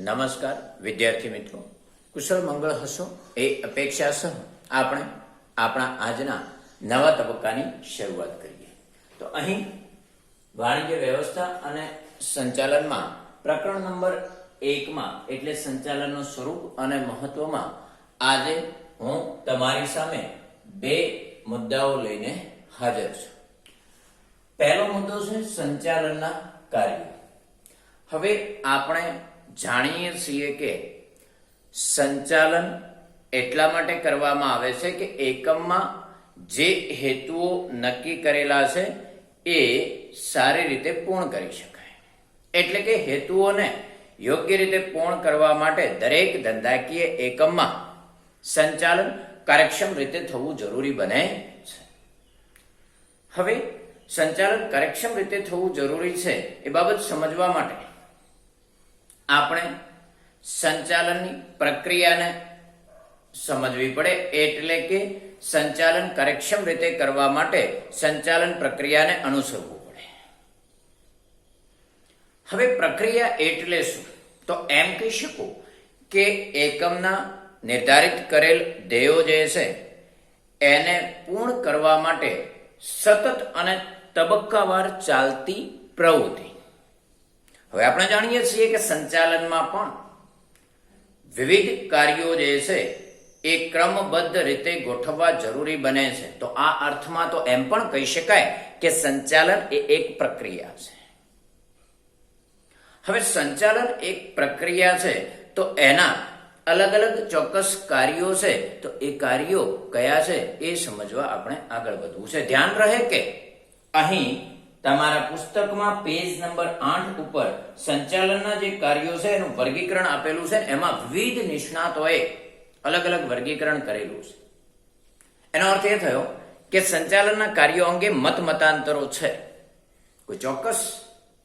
નમસ્કાર વિદ્યાર્થી મિત્રો, કુશળ મંગળ હશો એ અપેક્ષા સહ આપણે આપણા આજના નવા તબક્કાની શરૂઆત કરીએ. તો અહીં વાણિજ્ય વ્યવસ્થા અને સંચાલનમાં પ્રકરણ નંબર 1માં એટલે સંચાલનનું સ્વરૂપ અને મહત્વમાં આજે હું તમારી સામે બે મુદ્દાઓ લઈને હાજર છું. પહેલો મુદ્દો છે સંચાલનના કાર્યો. હવે આપણે જાણીએ છીએ કે સંચાલન એટલા માટે કરવામાં આવે છે કે એકમમાં જે હેતુઓ નક્કી કરેલા છે એ સારી રીતે પૂર્ણ કરી શકાય. એટલે કે હેતુઓને યોગ્ય રીતે પૂર્ણ કરવા માટે દરેક ધંધાકીય એકમમાં સંચાલન કાર્યક્ષમ રીતે થવું જરૂરી બને છે. હવે સંચાલન કાર્યક્ષમ રીતે થવું જરૂરી છે એ બાબત સમજવા માટે આપણે સંચાલનની પ્રક્રિયાને સમજવી પડે. એટલે કે સંચાલન કાર્યક્ષમ રીતે કરવા માટે સંચાલન પ્રક્રિયાને અનુસરવું પડે. હવે પ્રક્રિયા એટલે શું? તો એમ કહી શકું કે એકમના નિર્ધારિત કરેલ ધ્યેયો જે છે એને પૂર્ણ કરવા માટે સતત અને તબક્કાવાર ચાલતી પ્રવૃત્તિ. હવે આપણે જાણીએ છીએ કે સંચાલનમાં પણ વિવિધ કાર્યો જે છે એ ક્રમબદ્ધ રીતે ગોઠવવા જરૂરી બને છે. તો આ અર્થમાં તો એમ પણ કહી શકાય કે સંચાલન એ એક પ્રક્રિયા છે. હવે સંચાલન એક પ્રક્રિયા છે તો એના અલગ અલગ ચોક્કસ કાર્યો છે. તો એ કાર્યો કયા છે એ સમજવા આપણે આગળ વધવું છે. ધ્યાન રહે કે અહીં તમારા પુસ્તકમાં પેજ નંબર 8 ઉપર સંચાલનના જે કાર્યો છે એનું વર્ગીકરણ આપેલું છે. એમાં વિવિધ નિષ્ણાતોએ અલગ અલગ વર્ગીકરણ કરેલું છે. એનો અર્થ એ થયો કે સંચાલનના કાર્યો અંગે મતાંતરો છે, કોઈ ચોક્કસ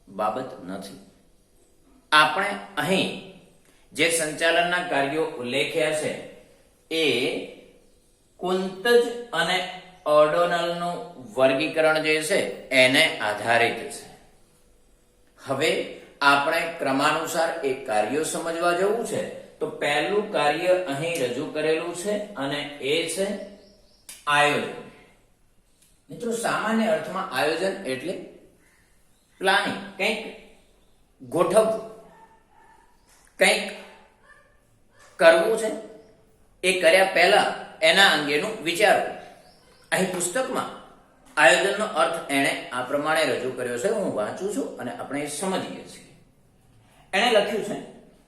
બાબત નથી. આપણે અહીં જે સંચાલનના કાર્યો ઉલ્લેખ્યા છે એ કુંતજ અને ઓર્ડોનલનું વર્ગીકરણ જે છે એને આધારિત છે. હવે આપણે ક્રમાનુસાર એ કાર્યો સમજવા જવું છે. તો પહેલું કાર્ય અહીં રજૂ કરેલું છે અને એ છે આયોજન. મિત્રો, સામાન્ય અર્થમાં આયોજન એટલે પ્લાનિંગ, કંઈક ગોઠવવું, કંઈક કરવું છે એ કર્યા પહેલા એના અંગેનું વિચારવું. અહીં પુસ્તકમાં આયોજનનો અર્થ એણે આ પ્રમાણે રજૂ કર્યો છે. હું વાંચું છું અને આપણે એ સમજીએ છીએ. એણે લખ્યું છે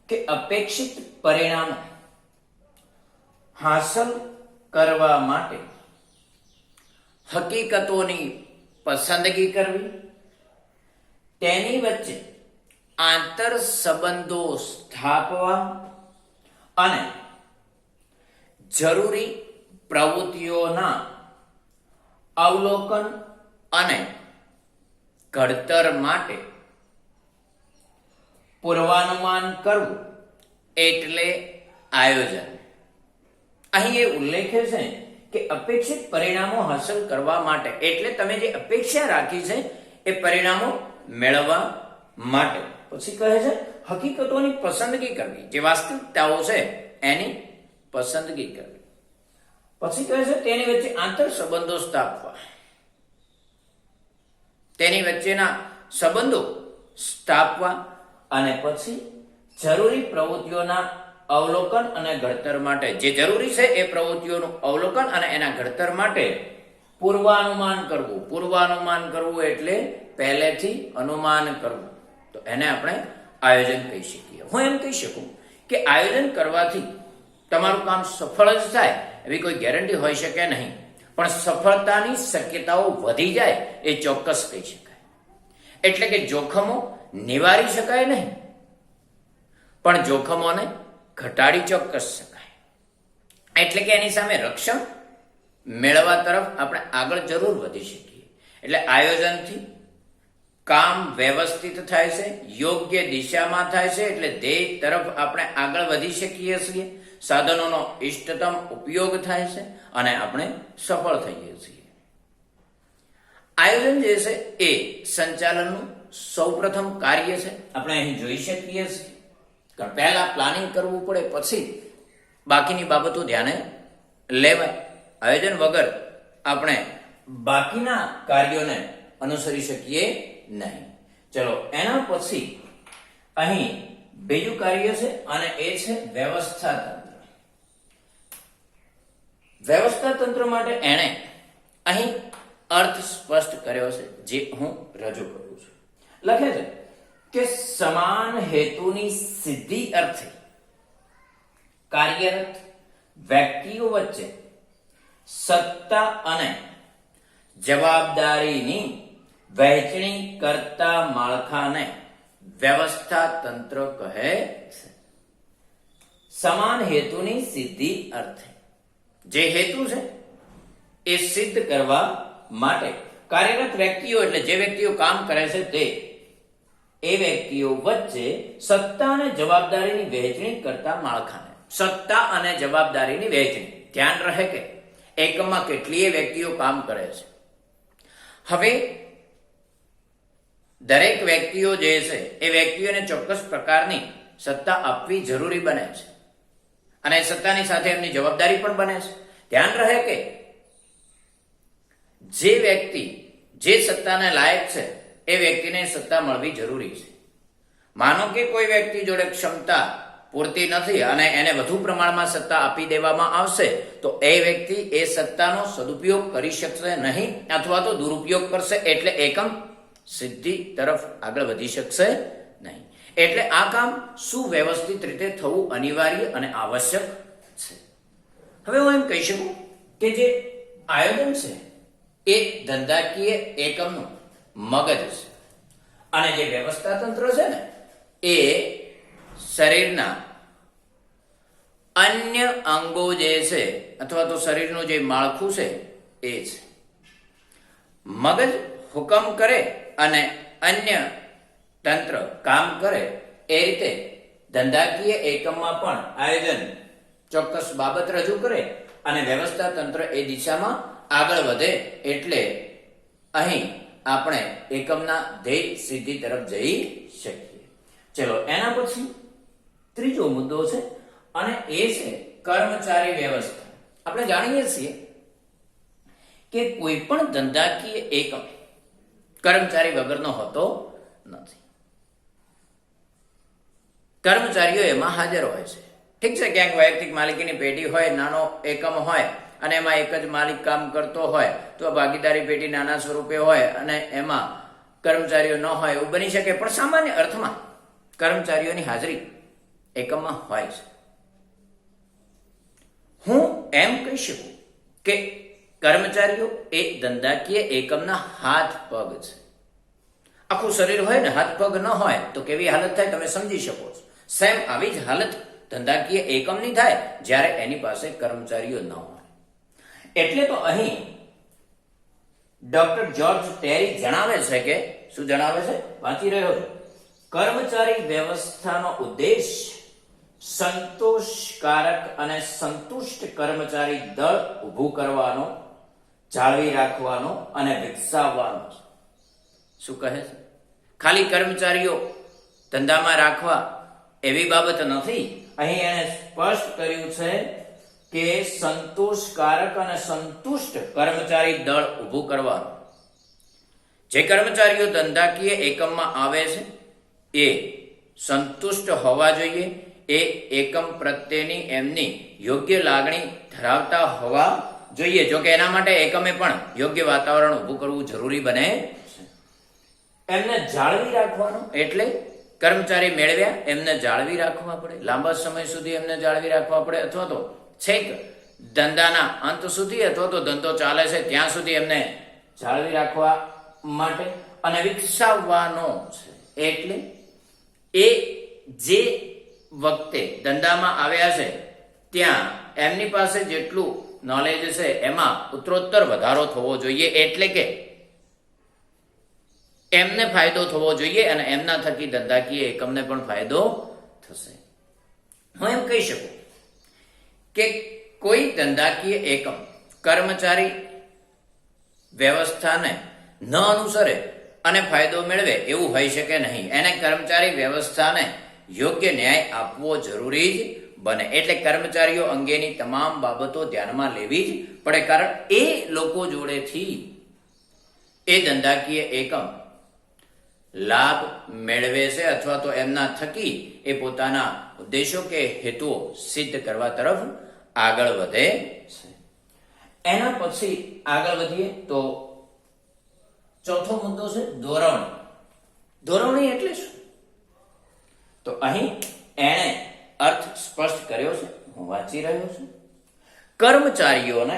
કે અપેક્ષિત પરિણામો હાંસલ કરવા માટે હકીકતોની પસંદગી કરવી, તેની વચ્ચે આંતર સંબંધો સ્થાપવા અને જરૂરી પ્રવૃત્તિઓના અવલોકન અને ઘડતર માટે પૂર્વાનુમાન કરવું એટલે આયોજન. અહીં એ ઉલ્લેખે છે કે અપેક્ષિત પરિણામો હાંસલ કરવા માટે એટલે તમે જે અપેક્ષા રાખી છે એ પરિણામો મેળવવા માટે. પછી કહે છે હકીકતોની પસંદગી કરવી, જે વાસ્તવિકતાઓ છે એની પસંદગી કરવી. પછી કહે છે તેની વચ્ચે આંતર સંબંધો સ્થાપવા, તેની વચ્ચેના સંબંધો સ્થાપવા અને પછી જરૂરી પ્રવૃત્તિઓના અવલોકન અને ઘડતર માટે, જે જરૂરી છે એ પ્રવૃત્તિઓનું અવલોકન અને એના ઘડતર માટે પૂર્વાનુમાન કરવું. પૂર્વાનુમાન કરવું એટલે પહેલેથી અનુમાન કરવું. તો એને આપણે આયોજન કહી શકીએ. હું એમ કહી શકું કે આયોજન કરવાથી તમારું કામ સફળ જ થાય એવી કોઈ ગેરંટી હોઈ શકે નહીં, પણ સફળતાની શક્યતાઓ વધી જાય એ ચોક્કસ કહી શકાય. એટલે કે જોખમો નિવારી શકાય નહીં, પણ જોખમોને ઘટાડી ચોક્કસ શકાય. એટલે કે એની સામે રક્ષણ મેળવવા તરફ આપણે આગળ જરૂર વધી શકીએ. એટલે આયોજનથી કામ વ્યવસ્થિત થાય છે, યોગ્ય દિશામાં થાય છે, એટલે ધ્યેય તરફ આપણે આગળ વધી શકીએ છીએ. સાધનોનો ઇષ્ટતમ ઉપયોગ થાય છે અને આપણે સફળ થઈએ છીએ. આયોજન જે છે એ સંચાલનનું સૌપ્રથમ કાર્ય છે. આપણે અહીં જોઈ શકીએ છીએ કારણ પહેલા પ્લાનિંગ કરવું પડે, પછી બાકીની બાબતો ધ્યાને લેવાય. આયોજન વગર આપણે બાકીના કાર્યોને અનુસરી શકીએ નહીં. ચલો, એના પછી અહીં બીજું કાર્ય છે અને એ છે વ્યવસ્થા તંત્ર. વ્યવસ્થા તંત્ર માટે એણે અહીં અર્થ સ્પષ્ટ કર્યો છે, જે હું રજૂ કરું છું. લખે છે કે સમાન હેતુની સિદ્ધિ અર્થે કાર્યરત વ્યક્તિઓ વચ્ચે સત્તા અને જવાબદારીની વહેંચણી કરતા માળખાને વ્યવસ્થા તંત્ર કહે છે. સમાન હેતુની સિદ્ધિ અર્થે, જે હેતુ છે એ સિદ્ધ કરવા માટે કાર્યરત વ્યક્તિઓ એટલે જે વ્યક્તિઓ કામ કરે છે તે એ વ્યક્તિઓ વચ્ચે સત્તા અને જવાબદારીની વહેંચણી કરતા માળખાને. સત્તા અને જવાબદારીની વહેંચણી, ધ્યાન રહે કે એકમમાં કેટલીય વ્યક્તિઓ કામ કરે છે. હવે દરેક વ્યક્તિઓ જે છે એ વ્યક્તિઓને ચોક્કસ પ્રકારની સત્તા આપવી જરૂરી બને છે અને સત્તાની સાથે એમની જવાબદારી પણ બને છે. ધ્યાન રહે કે જે વ્યક્તિ જે સત્તાને લાયક છે એ વ્યક્તિને સત્તા મળવી જરૂરી છે. માનો કે કોઈ વ્યક્તિ જોડે ક્ષમતા પૂરતી નથી અને એને વધુ પ્રમાણમાં સત્તા આપી દેવામાં આવશે તો એ વ્યક્તિ એ સત્તાનો સદુપયોગ કરી શકશે નહીં અથવા તો દુરુપયોગ કરશે, એટલે એકમ સિદ્ધિ તરફ આગળ વધી શકશે નહીં. એટલે આ કામ સુવ્યવસ્થિત રીતે થવું અનિવાર્ય અને આવશ્યક છે. હવે હું એમ કહી શકું કે જે આયોજન છે એ ધંધાકીય એકમનું મગજ છે અને જે વ્યવસ્થા તંત્ર છે ને એ શરીરના અન્ય અંગો જે છે અથવા તો શરીરનું જે માળખું છે એ છે. મગજ હુકમ કરે અને અન્ય તંત્ર કામ કરે, એ રીતે ધંધાકીય એકમમાં પણ આયોજન ચોક્કસ બાબત રજૂ કરે અને વ્યવસ્થા તંત્ર એ દિશામાં આગળ વધે, એટલે અહીં આપણે એકમના ધ્યેય સિદ્ધિ તરફ જઈ શકીએ. ચલો, એના પછી ત્રીજો મુદ્દો છે અને એ છે કર્મચારી વ્યવસ્થા. આપણે જાણીએ છીએ કે કોઈ પણ ધંધાકીય એકમ કર્મચારી વગરનો હોતો નથી. કર્મચારીઓ એમાં હાજર હોય છે. ઠીક છે, ક્યાંક વૈયક્તિક માલિકીની પેઢી હોય, નાનો એકમ હોય અને એમાં એક જ માલિક કામ કરતો હોય તો ભાગીદારી પેઢી નાના સ્વરૂપે હોય અને એમાં કર્મચારીઓ ન હોય એવું બની શકે, પણ સામાન્ય અર્થમાં કર્મચારીઓની હાજરી એકમમાં હોય છે. હું એમ કહી શકું કે કર્મચારીઓ એ ધંધાકીય એકમના હાથ પગ છે. આખું શરીર હોય ને, હાથ પગ ન હોય તો કેવી હાલત થાય તમે સમજી શકો છો. સેમ આવી જ હાલત ધંધાકીય એકમની થાય જ્યારે એની પાસે કર્મચારીઓ ન હોય. એટલે તો અહીં ડોક્ટર જ્યોર્જ ટેરી જણાવે છે કે, શું જણાવે છે, વાંચી રહ્યો છું, કર્મચારી વ્યવસ્થાનો ઉદ્દેશ સંતોષકારક અને સંતુષ્ટ કર્મચારી દળ ઊભું કરવાનો, જાળવી રાખવાનો અને વિકસાવવાનો છે. શું કહે છે? ખાલી કર્મચારીઓ ધંધામાં રાખવા એવી બાબત નથી. અહીં એને સ્પષ્ટ કર્યું છે કે સંતોષકારક અને સંતુષ્ટ કર્મચારી દળ ઊભું કરવાનું. જે કર્મચારીઓ ધંધાકીય એકમમાં આવે છે એ સંતુષ્ટ હોવા જોઈએ, એ એકમ પ્રત્યેની એમની યોગ્ય લાગણી ધરાવતા હોવા જોઈએ. જો કે એના માટે એકમે પણ યોગ્ય વાતાવરણ ઊભું કરવું જરૂરી બને છે. એમને જાળવી રાખવાનું એટલે કર્મચારી મેળવ્યા એમને જાળવી રાખવા પડે, લાંબા સમય સુધી એમને જાળવી રાખવા પડે, અથવા તો છેક ધંધાના અંત સુધી અથવા તો ધંધો ચાલે છે ત્યાં સુધી એમને જાળવી રાખવા માટે અને વિકસાવવાનો છે. એટલે એ જે વખતે ધંધામાં આવ્યા છે ત્યાં એમની પાસે જેટલું નોલેજ છે એમાં ઉત્તરોત્તર વધારો થવો જોઈએ, એટલે કે એમને ફાયદો થવો જોઈએ અને એમના થકી ધંધાકીય એકમને પણ ફાયદો થશે. હું એમ કહી શકું કે કોઈ ધંધાકીય એકમ કર્મચારી વ્યવસ્થાને ન અનુસરે અને ફાયદો મેળવે એવું હોઈ શકે નહીં. એને કર્મચારી વ્યવસ્થાને યોગ્ય ન્યાય આપવો જરૂરી જ બને. એટલે કર્મચારીઓ અંગેની તમામ બાબતો ધ્યાનમાં લેવી જ પડે, કારણ એ લોકો જોડેથી એ ધંધાકીય એકમ લાભ મેળવે છે અથવા તો એમના થકી એ પોતાના ઉદ્દેશો કે હેતુઓ સિદ્ધ કરવા તરફ આગળ વધે છે. એના પછી આગળ વધીએ તો ચોથો મુદ્દો છે ધોરવણી. ધોરવણી એટલે શું? તો અહીં એણે અર્થ સ્પષ્ટ કર્યો છે, હું વાંચી રહ્યો છું. કર્મચારીઓને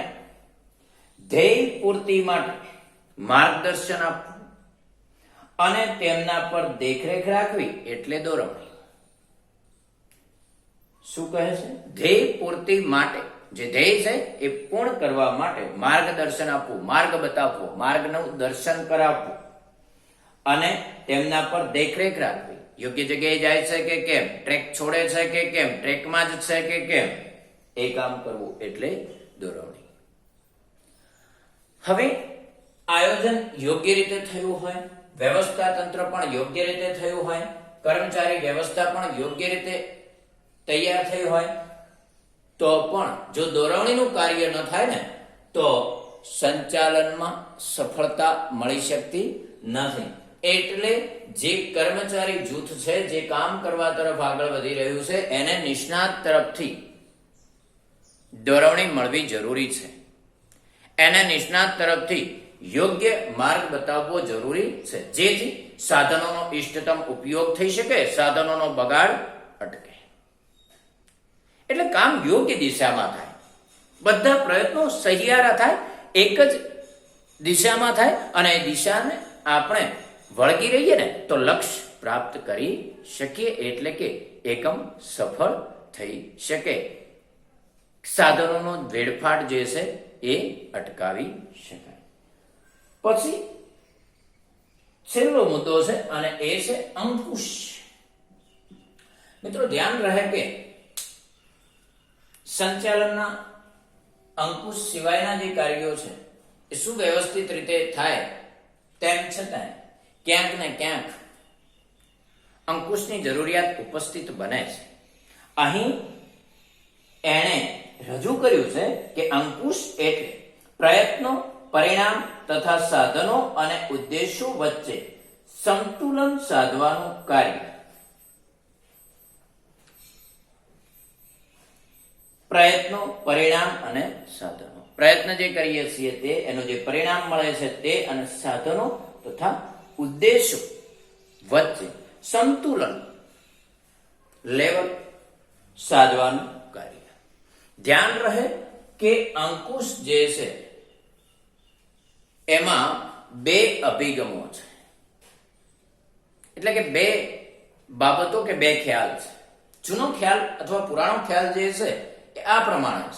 ધ્યેય પૂર્તિ માટે માર્ગદર્શન આપવું અને તેમના પર દેખરેખ રાખવી એટલે દોરવણી. શું કહે છે? ધ્યેય પૂર્તિ માટે, જે ધ્યેય છે એ પૂર્ણ કરવા માટે માર્ગદર્શન આપવું, માર્ગ બતાવવો, માર્ગનું દર્શન કરાવવું અને તેમના પર દેખરેખ રાખવી. યોગ્ય જગ્યાએ જાય છે કે કેમ, ટ્રેક છોડે છે કે કેમ, ટ્રેકમાં જ છે કે કેમ, એ કામ કરવું એટલે દોરવણી. હવે આયોજન યોગ્ય રીતે થયું હોય, વ્યવસ્થા તંત્ર પણ યોગ્ય રીતે થયું હોય, કર્મચારી વ્યવસ્થા પણ યોગ્ય રીતે તૈયાર થઈ હોય, તો પણ જો દોરવણીનું કાર્ય ન થાય ને તો સંચાલનમાં સફળતા મળી શકતી નથી. એટલે જે કર્મચારી જૂથ છે જે કામ કરવા તરફ આગળ વધી રહ્યું છે એને નિષ્ણાત તરફથી દોરવણી મળવી જરૂરી છે. એને નિષ્ણાત તરફથી યોગ્ય માર્ગ બતાવવો જરૂરી છે, જેથી સાધનોનો ઇષ્ટતમ ઉપયોગ થઈ શકે, સાધનોનો બગાડ અટકે. એટલે કામ યોગ્ય દિશામાં થાય, બધા પ્રયત્નો સહિયારા થાય, એક જ દિશામાં થાય અને એ દિશાને આપણે વળગી રહીએ ને તો લક્ષ્ય પ્રાપ્ત કરી શકીએ. એટલે કે એકમ સફળ થઈ શકે, સાધનોનો વેડફાટ જે છે એ અટકાવી શકાય. પછી છેલ્લો મુદ્દો છે અને એ છે અંકુશ. મિત્રો ધ્યાન રહે કે સંચાલનના અંકુશ સિવાયના જે કાર્યો છે એ સુવ્યવસ્થિત રીતે થાય, તેમ છતાં ક્યાંક ને ક્યાંક અંકુશની જરૂરિયાત ઉપસ્થિત બને છે. અહીં એણે રજૂ કર્યું છે કે અંકુશ એટલે પ્રયત્નો, પરિણામ તથા સાધનો અને ઉદ્દેશો વચ્ચે સંતુલન સાધવાનું કાર્ય. પ્રયત્નો, પરિણામ અને સાધનો. પ્રયત્ન જે કરીએ છીએ તે, એનું જે પરિણામ મળે છે તે, અને સાધનો તથા ઉદ્દેશો વચ્ચે સંતુલન લેવલ સાધવાનું કાર્ય. ધ્યાન રહે કે અંકુશ જે છે એમાં બે અભિગમો છે, એટલે કે બે બાબતો કે બે ખ્યાલ છે. જૂનો ખ્યાલ અથવા પુરાણો ખ્યાલ જે છે એ આ પ્રમાણે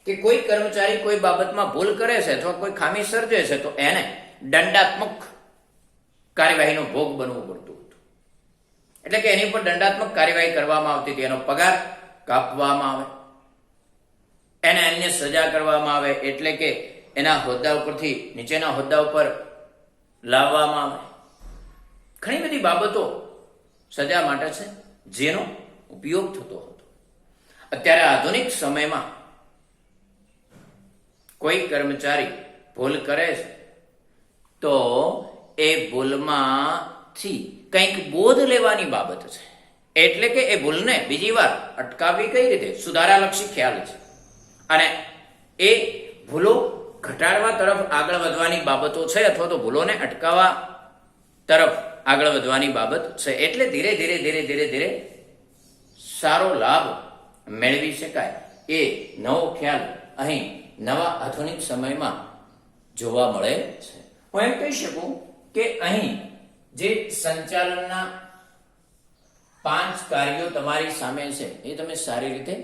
છે કે કોઈ કર્મચારી કોઈ બાબતમાં ભૂલ કરે છે અથવા કોઈ ખામી સર્જે છે તો એને દંડાત્મક કાર્યવાહીનો ભોગ બનવું પડતું હતું. એટલે કે એની પર દંડાત્મક કાર્યવાહી કરવામાં આવતી હતી, એનો પગાર કાપવામાં આવે, એને અન્ય સજા કરવામાં આવે, એટલે કે એના હોદ્દા ઉપરથી નીચેના હોદ્દા ઉપર લાવવામાં આવે. ઘણી બધી બાબતો સજા માટે છે જેનો ઉપયોગ થતો હતો. અત્યારે આધુનિક સમયમાં કોઈ કર્મચારી ભૂલ કરે છે તો એ ભૂલમાંથી કંઈક બોધ લેવાની બાબત છે. એટલે કે એ ભૂલને બીજી વાર અટકાવવી કઈ રીતે, સુધારાલક્ષી ખ્યાલ છે, અને એ ભૂલો ઘટાડવા તરફ આગળ વધવાની બાબતો છે, અથવા તો ભૂલોને અટકાવવા તરફ આગળ વધવાની બાબત છે. એટલે ધીરે ધીરે ધીરે ધીરે ધીરે સારો લાભ મેળવી શકાય એ નવો ખ્યાલ અહીં નવા આધુનિક સમયમાં જોવા મળે છે. હું એમ કહી શકું કે અહીં જે સંચાલનના 5 કાર્યો તમારી સામે છે એ તમે સારી રીતે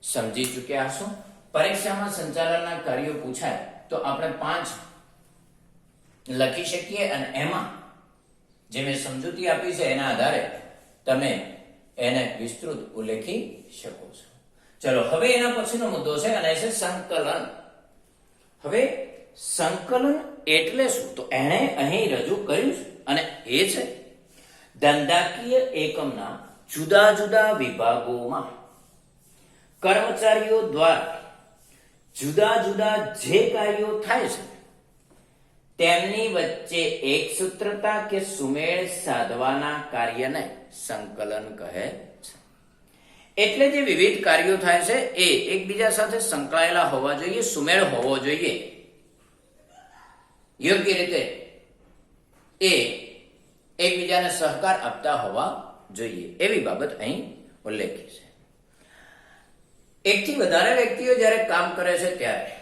સમજી ચૂક્યા હશો. પરીક્ષામાં સંચાલનના કાર્યો પૂછાય તો આપણે 5 લખી શકીએ અને એમાં જે મેં સમજૂતી આપી છે એના આધારે તમે એને વિસ્તૃત ઉલ્લેખી શકો છો. ચલો હવે એના પછીનો મુદ્દો છે અને એ છે સંકલન. હવે સંકલન એટલે શું? તો એણે અહીં રજૂ કર્યું છે અને એ છે ધંધાકીય એકમના જુદા જુદા વિભાગોમાં કર્મચારીઓ દ્વારા જુદા જુદા જે કાર્યો થાય છે તેમની વચ્ચે એક સૂત્રતા કે સુમેળ સાધવાના કાર્યને સંકલન કહે છે. એટલે જે વિવિધ કાર્યો થાય છે એ એકબીજા સાથે સંકળાયેલા હોવા જોઈએ, સુમેળ હોવો જોઈએ, યોગ્ય રીતે એ એકબીજાને સહકાર આપતા હોવા જોઈએ એવી બાબત અહીં ઉલ્લેખી છે. એકથી વધારે વ્યક્તિઓ જ્યારે કામ કરે છે ત્યારે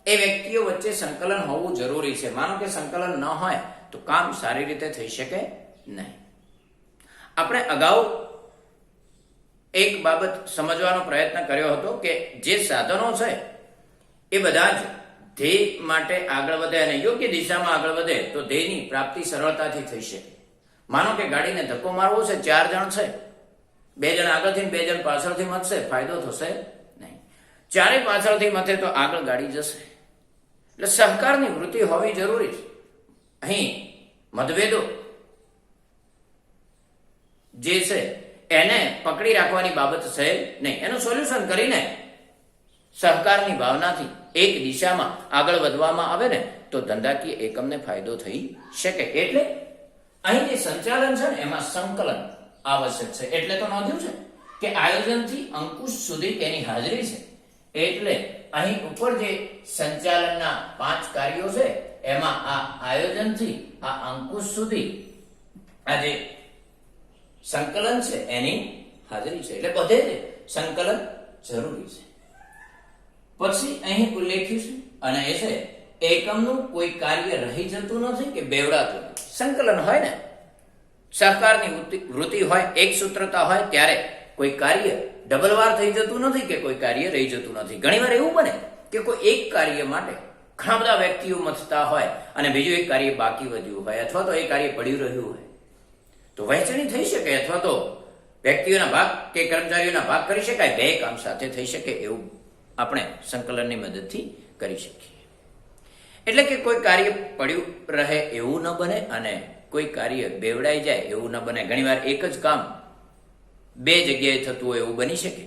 એ વ્યક્તિઓ વચ્ચે સંકલન હોવું જરૂરી છે. માનો કે સંકલન ન હોય તો કામ સારી રીતે થઈ શકે નહીં. આપણે અગાઉ એક બાબત સમજવાનો પ્રયત્ન કર્યો હતો કે જે સાધનો છે એ બધા જ ધ્યેય માટે આગળ વધે અને યોગ્ય દિશામાં આગળ વધે તો ધ્યેયની પ્રાપ્તિ સરળતાથી થઈ શકે. માનો કે ગાડીને ધક્કો મારવો છે, 4 જણ છે, 2 જણ આગળથી 2 જણ પાછળથી મથશે, ફાયદો થશે નહીં. 4 પાછળથી મથે તો આગળ ગાડી જશે. એટલે સહકારની વૃત્તિ હોવી જરૂરી છે. અહીં મતભેદો જે છે એને પકડી રાખવાની બાબત છે નહીં. એનું સોલ્યુશન કરીને સહકારની ભાવનાથી એક દિશામાં આગળ વધવામાં આવે ને તો ધંધાકીય એકમને ફાયદો થઈ શકે. એટલે અહીં જે સંચાલન છે ને એમાં સંકલન આવશ્યક છે. એટલે તો નોંધ્યું છે કે આયોજનથી અંકુશ સુધી તેની હાજરી છે. એટલે અહીં ઉપર જે સંચાલનના 5 કાર્યો છે એમાં આ આયોજનથી આ અંકુશ સુધી આ જે સંકલન છે એની હાજરી છે. એટલે બધે જ સંકલન જરૂરી છે. પછી અહીં ઉલ્લેખ્યું છે અને એ છે એકમનું કોઈ કાર્ય રહી જતું નથી કે બેવડાતું નથી. સંકલન હોય ને, સહકારની વૃત્તિ હોય, એક સૂત્રતા હોય ત્યારે કોઈ કાર્ય ડબલ વાર થઈ જતું નથી કે કોઈ કાર્ય રહી જતું નથી. ઘણીવાર એવું બને કે કોઈ એક કાર્ય માટે ઘણા બધા વ્યક્તિઓ મથતા હોય અને બીજું એક કાર્ય બાકી વધ્યું હોય અથવા તો એ કાર્ય પડ્યું રહ્યું હોય તો વહેંચણી થઈ શકે અથવા તો વ્યક્તિઓના ભાગ કે કર્મચારીઓના ભાગ કરી શકાય. 2 કામ સાથે થઈ શકે એવું આપણે સંકલનની મદદથી કરી શકીએ. એટલે કે કોઈ કાર્ય પડ્યું રહે એવું ન બને અને કોઈ કાર્ય બેવડાઈ જાય એવું ન બને. ઘણીવાર એક જ કામ 2 જગ્યાએ થતું હોય એવું બની શકે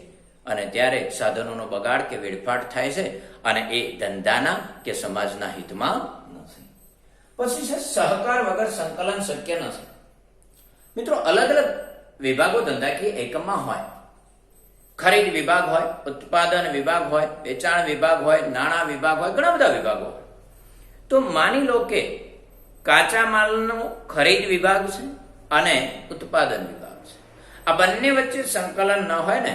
અને ત્યારે સાધનોનો બગાડ કે વેડફાટ થાય છે અને એ ધંધાના કે સમાજના હિતમાં નથી. પછી છે સહકાર વગર સંકલન શક્ય નથી. મિત્રો, અલગ અલગ વિભાગો ધંધાકીય એકમમાં હોય. ખરીદ વિભાગ હોય, ઉત્પાદન વિભાગ હોય, વેચાણ વિભાગ હોય, નાણાં વિભાગ હોય, ઘણા બધા વિભાગો હોય. તો માની લો કે કાચા માલનો ખરીદ વિભાગ છે અને ઉત્પાદન વિભાગ છે. આ બંને વચ્ચે સંકલન ન હોય ને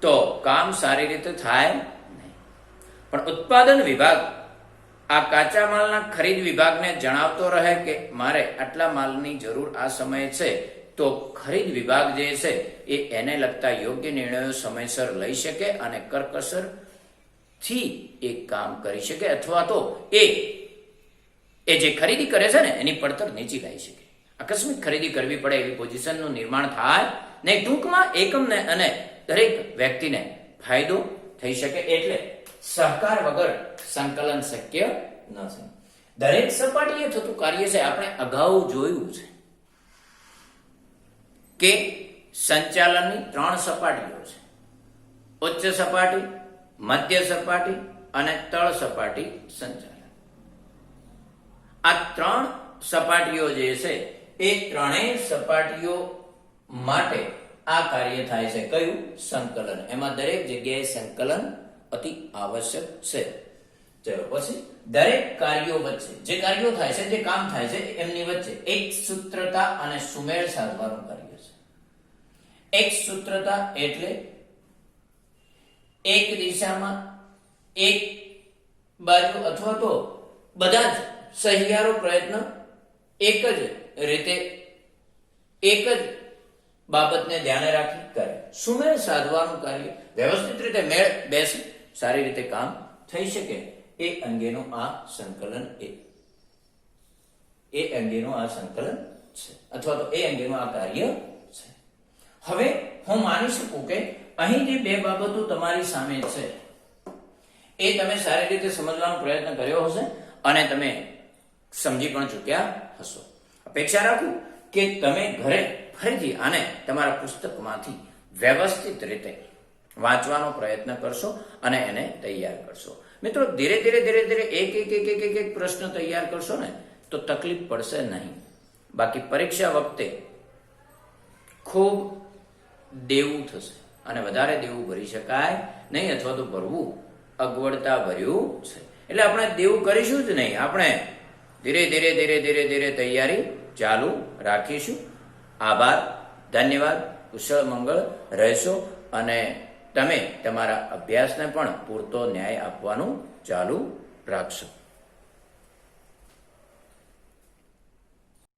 તો કામ સારી રીતે થાય નહીં. પણ ઉત્પાદન વિભાગ આ કાચા માલના ખરીદ વિભાગને જણાવતો રહે કે મારે આટલા માલની જરૂર આ સમયે છે તો ખરીદ વિભાગ જે છે એ એને લગતા યોગ્ય નિર્ણયો સમયસર લઈ શકે અને કરકસરથી એ કામ કરી શકે અથવા તો એ જે ખરીદી કરે છે ને એની પડતર નીચી લાવી શકે. આકસ્મિક ખરીદી કરવી પડે એવી પોઝિશનનું નિર્માણ થાય ને ટૂંકમાં એકમને અને દરેક વ્યક્તિને ફાયદો થઈ શકે. એટલે સહકાર વગર સંકલન શક્ય નથી. દરેક સપાટીએ થતું કાર્ય છે આપણે અગાઉ જોયું છે કે સંચાલનની 3 સપાટીઓ છે. ઉચ્ચ સપાટી, મધ્ય સપાટી અને તળ સપાટી સંચાલન. આ 3 સપાટીઓ જે છે એ 3 સપાટીઓ માટે આ કાર્ય થાય છે. કયું? સંકલન. એમાં દરેક જગ્યાએ સંકલન અતિ આવશ્યક છે. ચલો પછી દરેક કાર્યો વચ્ચે જે કાર્યો થાય છે, જે કામ થાય છે એમની વચ્ચે એક સૂત્રતા અને સુમેળ સાધવાનું કાર્ય છે. એક સૂત્રતા એટલે એક દિશામાં એક બાજુ અથવા તો બધા જ સહિયારો પ્રયત્ન એક જ રીતે એક જ બાબતને ધ્યાને રાખી કરે. સુમેળ સાધવાનું કાર્ય વ્યવસ્થિત રીતે મેળ બેસે, સારી રીતે કામ થઈ શકે એ અંગેનું આ સંકલન એ અંગેનું આ સંકલન છે અથવા તો એ અંગેનું આ કાર્ય છે. હવે હું માની શકું કે અહીં જે 2 બાબતો તમારી સામે છે એ તમે સારી રીતે સમજવાનો પ્રયત્ન કર્યો હશે અને તમે સમજી પણ ચૂક્યા હશો. અપેક્ષા રાખું કે તમે ઘરે ફરીથી આને તમારા પુસ્તકમાંથી વ્યવસ્થિત રીતે વાંચવાનો પ્રયત્ન કરશો અને એને તૈયાર કરશો. મિત્રો, ધીરે ધીરે એક પ્રશ્ન તૈયાર કરશો ને તો તકલીફ પડશે નહીં. બાકી પરીક્ષા વખતે ખૂબ દેવું થશે અને વધારે દેવું ભરી શકાય નહીં, અથવા તો ભરવું અગવડતા ભર્યું છે. એટલે આપણે દેવું કરીશું જ નહીં, આપણે ધીરે ધીરે તૈયારી ચાલુ રાખીશું. આભાર, ધન્યવાદ, કુશળ મંગળ રહેશો અને તમે તમારા અભ્યાસને પણ પૂરતો ન્યાય આપવાનું ચાલુ રાખશો.